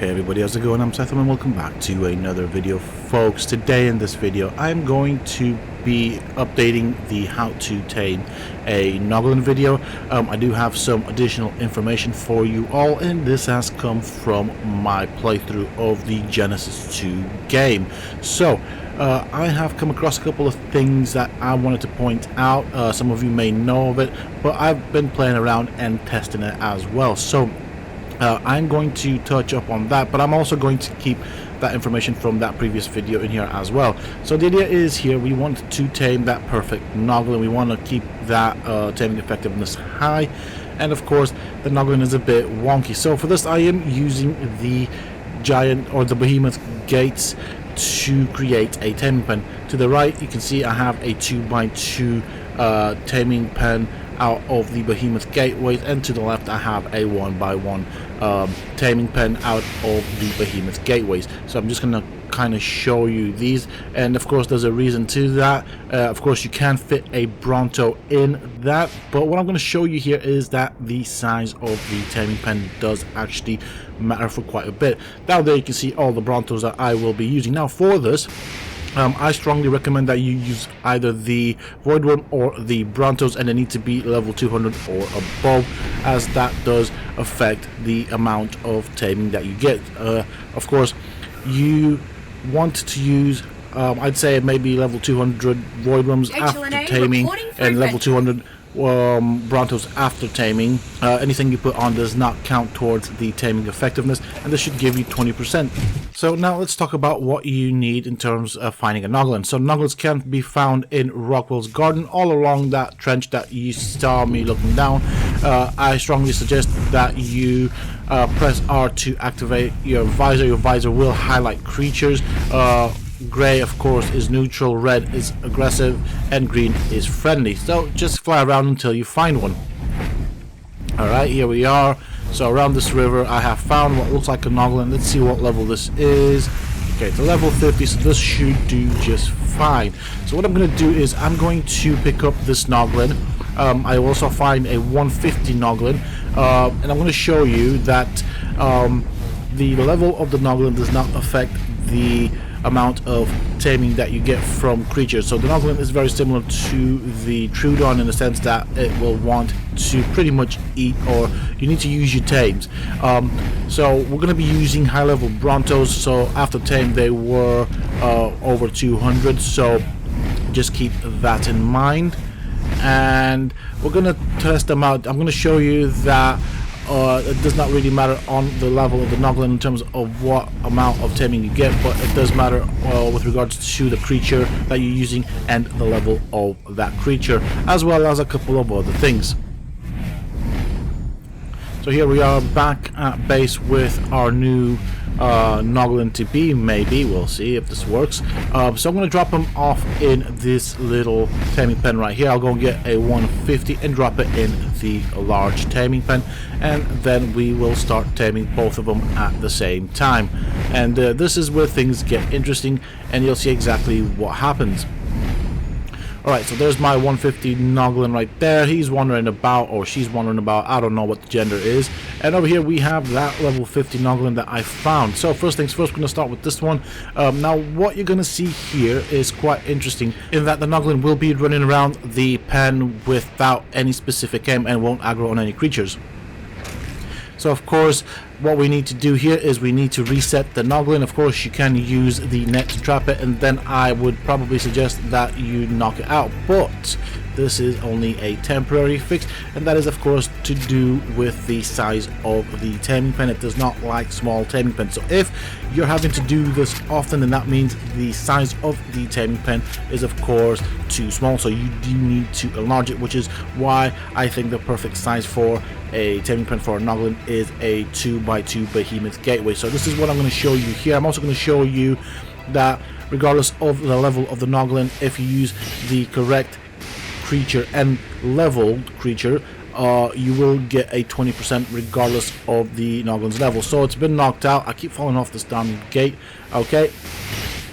Hey everybody, how's it going? I'm Sethum and welcome back to another video, folks. Today in this video I'm going to be updating the How to Tame a Noglin video. I do have some additional information for you all, and this has come from my playthrough of the Genesis 2 game. So I have come across a couple of things that I wanted to point out. Some of you may know of it, but I've been playing around and testing it as well. So I'm going to touch up on that, but I'm also going to keep that information from that previous video in here as well. So the idea is here we want to tame that perfect Noglin. We want to keep that taming effectiveness high, and of course the Noglin is a bit wonky. So for this I am using the giant or the behemoth gates to create a taming pen. To the right you can see I have a 2x2 taming pen out of the behemoth gateways, and to the left I have a 1x1 taming pen out of the behemoth gateways. So I'm just gonna kind of show you these, and of course there's a reason to that. Of course you can fit a Bronto in that, but what I'm going to show you here is that the size of the taming pen does actually matter for quite a bit. Now there you can see all the Brontos that I will be using. Now for this I strongly recommend that you use either the Void Worm or the Brontos, and they need to be level 200 or above, as that does affect the amount of taming that you get. Of course you want to use I'd say maybe level 200 Void Worms after taming and level 200 Brontos after taming. Anything you put on does not count towards the taming effectiveness, and this should give you 20%. So now let's talk about what you need in terms of finding a Noglin. So Noglins can be found in Rockwell's garden, all along that trench that you saw me looking down. I strongly suggest that you press R to activate your visor. Your visor will highlight creatures. Gray of course is neutral, red is aggressive, and green is friendly. So just fly around until you find one. Alright, here we are. So around this river I have found what looks like a Noglin. Let's see what level this is. Okay, it's a level 50, so this should do just fine. So what I'm going to do is I'm going to pick up this Noglin. I will also find a 150 Noglin, and I'm going to show you that the level of the Noglin does not affect the amount of taming that you get from creatures. So the Noglin is very similar to the Trudon in the sense that it will want to pretty much eat, or you need to use your tames. So we're going to be using high level Brontos, so after tame they were over 200, so just keep that in mind, and we're going to test them out. I'm going to show you that it does not really matter on the level of the Noglin in terms of what amount of taming you get, but it does matter with regards to the creature that you're using and the level of that creature, as well as a couple of other things. So here we are back at base with our new Noglin to be. Maybe we'll see if this works. So I'm going to drop him off in this little taming pen right here. I'll go and get a 150 and drop it in the large taming pen, and then we will start taming both of them at the same time. And this is where things get interesting, and you'll see exactly what happens. Alright, so there's my 150 Noglin right there. He's wandering about, or she's wandering about, I don't know what the gender is. And over here we have that level 50 Noglin that I found. So first things first, we're going to start with this one. Now what you're going to see here is quite interesting, in that the Noglin will be running around the pen without any specific aim and won't aggro on any creatures. So of course what we need to do here is we need to reset the Noglin. Of course you can use the net to trap it, and then I would probably suggest that you knock it out, but this is only a temporary fix, and that is of course to do with the size of the taming pen. It does not like small taming pens, so if you're having to do this often, then that means the size of the taming pen is of course too small, so you do need to enlarge it, which is why I think the perfect size for a taming pen for a Noglin is a 2x2 behemoth gateway. So this is what I'm going to show you here. I'm also going to show you that regardless of the level of the Noglin, if you use the correct creature and leveled creature, you will get a 20% regardless of the Noglin's level. So it's been knocked out. I keep falling off this damn gate. Okay,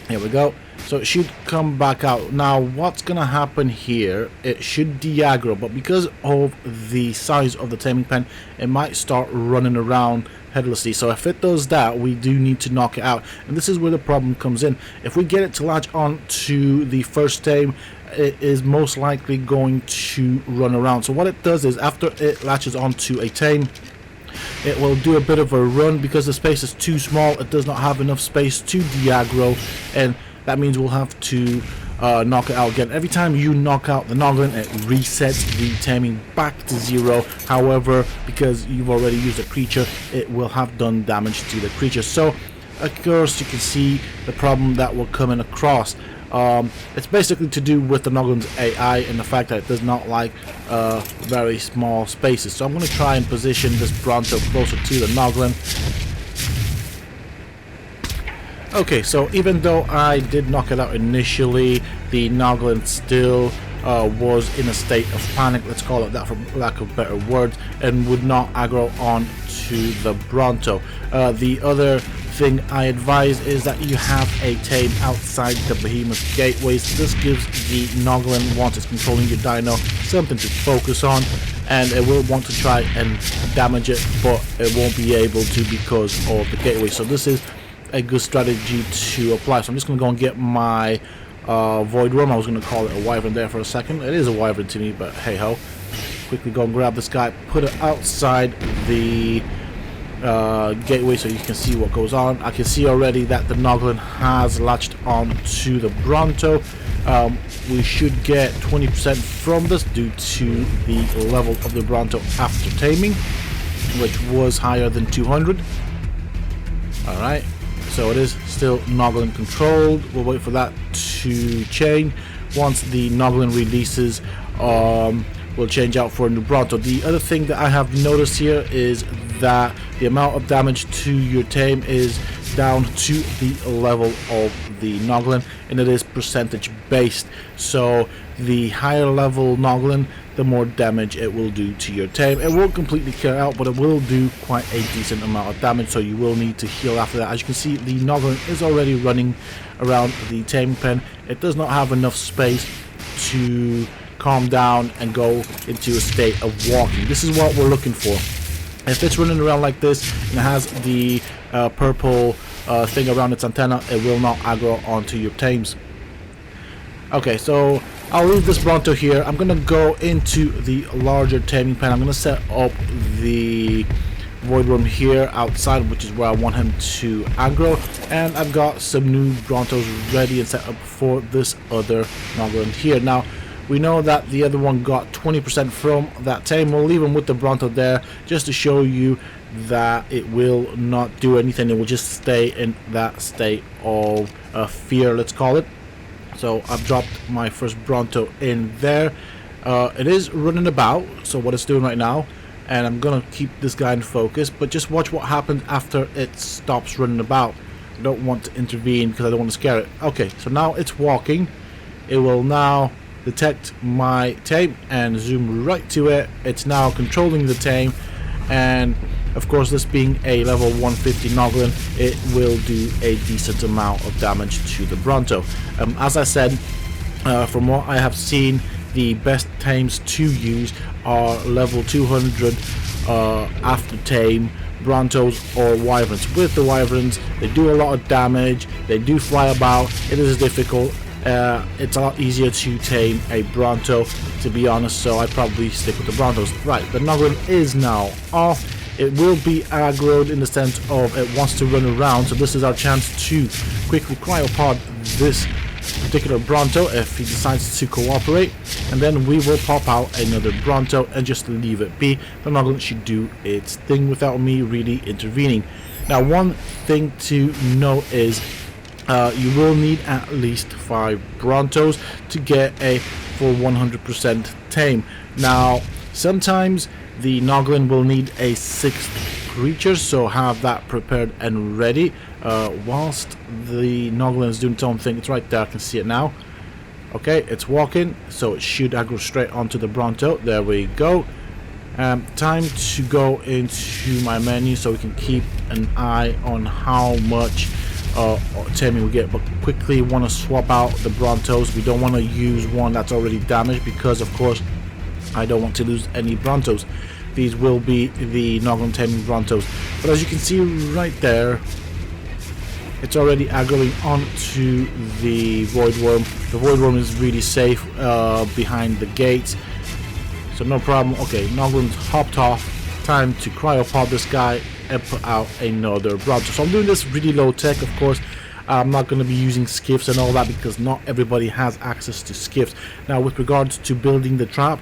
here we go. So it should come back out. Now what's gonna happen here, it should de-aggro, but because of the size of the taming pen, it might start running around headlessly. So if it does that, we do need to knock it out, and this is where the problem comes in. If we get it to latch on to the first tame, it is most likely going to run around. So what it does is, after it latches onto a tame, it will do a bit of a run. Because the space is too small, it does not have enough space to de-aggro, and that means we'll have to knock it out again. Every time you knock out the Noglin, it resets the taming back to 0. However, because you've already used a creature, it will have done damage to the creature. So of course you can see the problem that we're coming across. It's basically to do with the Noglin's AI and the fact that it does not like very small spaces. So I'm going to try and position this Bronto closer to the Noglin. Okay, so even though I did knock it out initially, the Noglin still was in a state of panic, let's call it that for lack of better words, and would not aggro on to the Bronto. The other thing I advise is that you have a tame outside the behemoth gateways. This gives the Noglin, once it's controlling your dino, something to focus on, and it will want to try and damage it, but it won't be able to because of the gateway. So this is a good strategy to apply. So I'm just going to go and get my void worm. I was going to call it a wyvern there for a second. It is a wyvern to me, but hey ho. Quickly go and grab this guy, put it outside the gateway so you can see what goes on. I can see already that the Noglin has latched on to the Bronto. We should get 20% from this due to the level of the Bronto after taming, which was higher than 200. Alright, so it is still Noglin controlled. We'll wait for that to change. Once the Noglin releases, we'll change out for a new Bronto. The other thing that I have noticed here is that the amount of damage to your tame is down to the level of the Noglin, and it is percentage based. So the higher level Noglin, the more damage it will do to your tame. It won't completely clear out, but it will do quite a decent amount of damage, so you will need to heal after that. As you can see, the Noglin is already running around the tame pen. It does not have enough space to calm down and go into a state of walking. This is what we're looking for. If it's running around like this and it has the purple thing around its antenna, it will not aggro onto your tames. Okay, so I'll leave this Bronto here. I'm gonna go into the larger taming pen. I'm gonna set up the void worm here outside, which is where I want him to aggro, and I've got some new Brontos ready and set up for this other Noglin here. Now we know that the other one got 20% from that tame. We'll leave him with the Bronto there just to show you that it will not do anything. It will just stay in that state of fear, let's call it. So I've dropped my first Bronto in there. It is running about, so what it's doing right now, and I'm gonna keep this guy in focus, but just watch what happens after it stops running about. I don't want to intervene because I don't want to scare it. Okay, so now it's walking. It will now detect my tame and zoom right to it. It's now controlling the tame, and of course, this being a level 150 Noglin, it will do a decent amount of damage to the Bronto. As I said, from what I have seen, the best tames to use are level 200 after tame Brontos or wyverns. With the wyverns, they do a lot of damage, they do fly about, it is difficult. It's a lot easier to tame a Bronto, to be honest, so I'd probably stick with the Brontos. Right, the Noglin is now off. It will be aggroed in the sense of it wants to run around, so this is our chance to quickly cryopod this particular Bronto if he decides to cooperate, and then we will pop out another Bronto and just leave it be. The Noglin should do its thing without me really intervening. Now, one thing to note is you will need at least 5 Brontos to get a full 100% tame. Now, sometimes the Noglin will need a 6th creature, so have that prepared and ready. Whilst the Noglin is doing its own thing, it's right there, I can see it now. Okay, it's walking, so it should aggro straight onto the Bronto. There we go. Time to go into my menu so we can keep an eye on how much taming we get, but quickly want to swap out the Brontos. We don't want to use one that's already damaged because, of course, I don't want to lose any Brontos. these will be the Noglin taming Brontos. But as you can see right there, it's already aggroing onto the Void Worm. The Void Worm is really safe behind the gates, so no problem. Okay, Noglin's hopped off. Time to cryopod this guy and put out another Bronto. So I'm doing this really low tech, of course. I'm not going to be using skiffs and all that because not everybody has access to skiffs. Now, with regards to building the trap,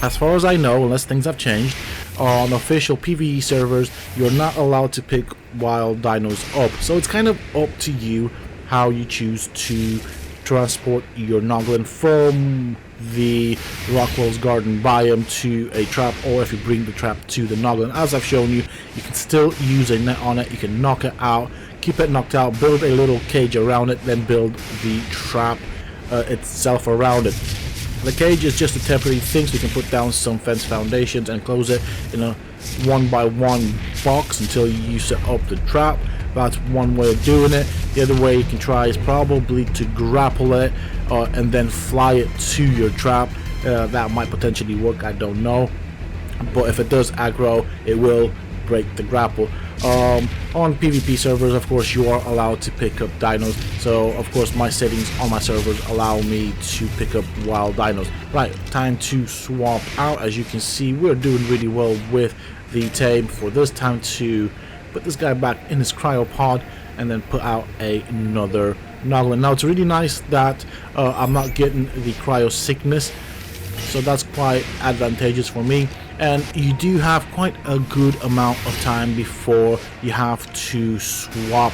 as far as I know, unless things have changed, on official PvE servers, you're not allowed to pick wild dinos up. So it's kind of up to you how you choose to transport your Noglin from the Rockwell's Garden biome to a trap, or if you bring the trap to the Noglin. As I've shown you, you can still use a net on it. You can knock it out, keep it knocked out, build a little cage around it, then build the trap itself around it. The cage is just a temporary thing, so you can put down some fence foundations and close it in a 1x1 box until you set up the trap. That's one way of doing it. The other way you can try is probably to grapple it and then fly it to your trap. That might potentially work, I don't know. But if it does aggro, it will break the grapple. On PvP servers, of course, you are allowed to pick up dinos. So, of course, my settings on my servers allow me to pick up wild dinos. Right, time to swap out. As you can see, we're doing really well with the tame. For this time to put this guy back in his cryopod and then put out another Noglin. Now, it's really nice that I'm not getting the cryo sickness, so that's quite advantageous for me. And you do have quite a good amount of time before you have to swap,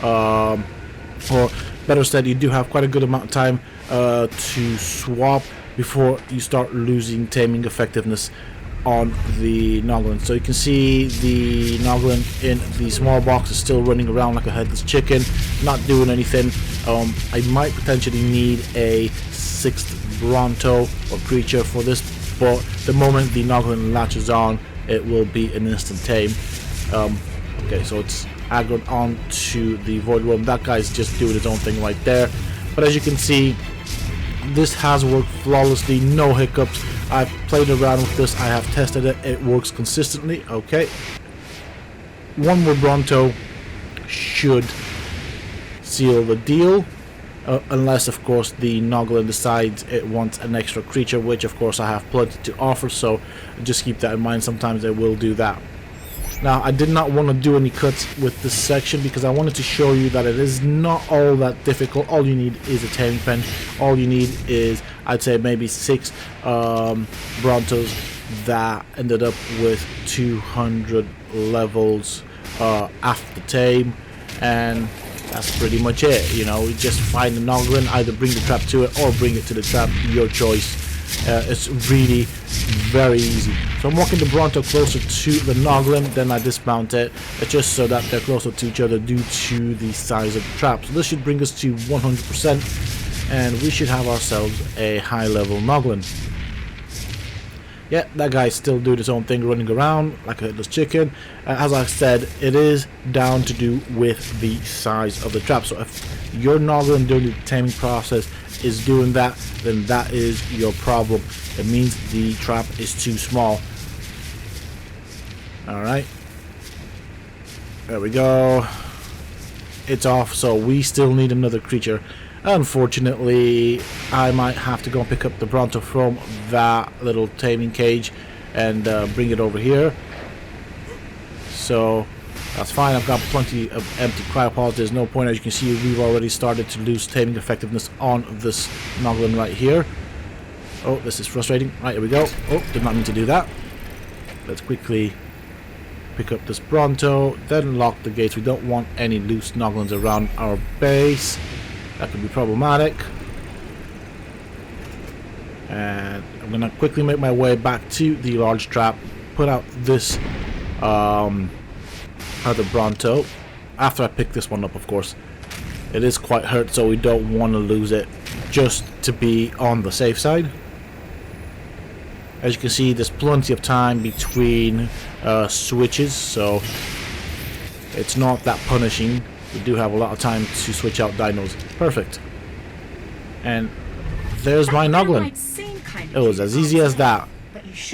or better said, you do have quite a good amount of time to swap before you start losing taming effectiveness on the Noglin. So you can see the Noglin in the small box is still running around like a headless chicken, not doing anything. I might potentially need a 6th Bronto or creature for this, but the moment the Noglin latches on, it will be an instant tame. Okay, so it's aggroed onto the Void Worm. That guy's just doing his own thing right there. But as you can see, this has worked flawlessly, no hiccups. I've played around with this, I have tested it, it works consistently. Okay, one more Bronto should seal the deal, unless of course the Noglin decides it wants an extra creature, which of course I have plenty to offer, so just keep that in mind. Sometimes it will do that. Now, I did not want to do any cuts with this section because I wanted to show you that it is not all that difficult. All you need is a taming pen. All you need is, I'd say, maybe 6 Brontos that ended up with 200 levels after tame, and that's pretty much it. You know, you just find the Noglin, either bring the trap to it or bring it to the trap, your choice. It's really very easy. So I'm walking the Bronto closer to the Noglin, then I dismount it. It's just so that they're closer to each other due to the size of the trap. So this should bring us to 100%, and we should have ourselves a high level Noglin. Yeah, that guy's still doing his own thing, running around like a headless chicken. As I said, it is down to do with the size of the trap. So if your Noglin during the taming process is doing that, then that is your problem. It means the trap is too small. Alright, there we go. It's off, so we still need another creature. Unfortunately, I might have to go and pick up the Bronto from that little taming cage and bring it over here. So that's fine. I've got plenty of empty cryopods. There's no point. As you can see, we've already started to lose taming effectiveness on this Noglin right here. Oh, this is frustrating. Right, here we go. Oh, did not mean to do that. Let's quickly pick up this Bronto, then lock the gates. We don't want any loose Noglins around our base. That could be problematic. And I'm gonna quickly make my way back to the large trap, put out this other Bronto. After I pick this one up, of course. It is quite hurt, so we don't want to lose it, just to be on the safe side. As you can see, there's plenty of time between switches, so it's not that punishing. We do have a lot of time to switch out dinos. Perfect. And there's my Noglin. It was as easy as that.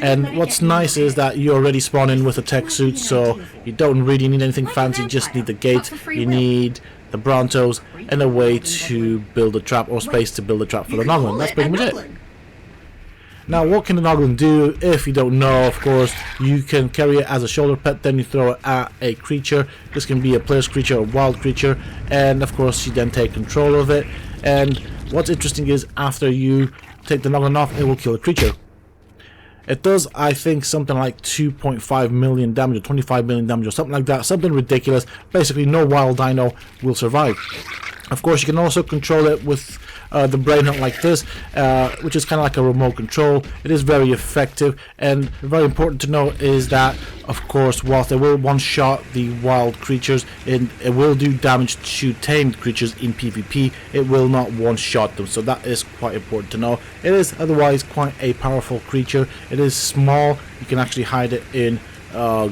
And what's nice is that you already spawn in with a tech suit, so you don't really need anything fancy. You just need the gate, you need the Brontos, and a way to build a trap, or space to build a trap for the Noglin. That's pretty much it. Now, what can the Noglin do? If you don't know, of course, you can carry it as a shoulder pet, then you throw it at a creature. This can be a player's creature or wild creature, and of course you then take control of it. And what's interesting is after you take the Noglin off, it will kill a creature. It does, I think, something like 2.5 million damage or 25 million damage or something like that, something ridiculous. Basically, no wild dino will survive. Of course, you can also control it with the brain hunt like this, which is kind of like a remote control. It is very effective, and very important to note is that, of course, whilst it will one-shot the wild creatures, it will do damage to tamed creatures in PvP. It will not one-shot them, so that is quite important to know. It is otherwise quite a powerful creature. It is small. You can actually hide it in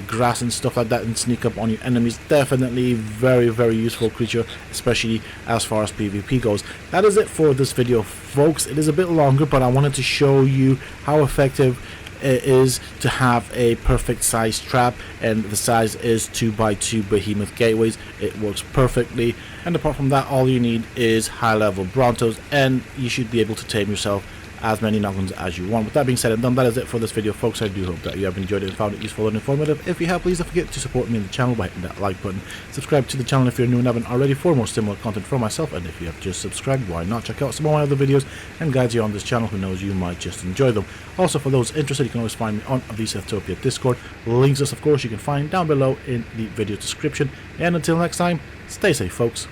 grass and stuff like that and sneak up on your enemies. Definitely very, very useful creature, especially as far as PvP goes. That is it for this video, folks. It is a bit longer, but I wanted to show you how effective it is to have a perfect size trap, and the size is 2x2 behemoth gateways. It works perfectly, and apart from that, all you need is high level Brontos, and you should be able to tame yourself as many Noglins as you want. With that being said and done, that is it for this video, folks. I do hope that you have enjoyed it and found it useful and informative. If you have, please don't forget to support me in the channel by hitting that like button. Subscribe to the channel if you're new and haven't already for more similar content from myself, and if you have just subscribed, why not check out some of my other videos and guides here on this channel. Who knows, you might just enjoy them. Also, for those interested, you can always find me on R.B.Sethum Discord. Links, of course, you can find down below in the video description. And until next time, stay safe, folks.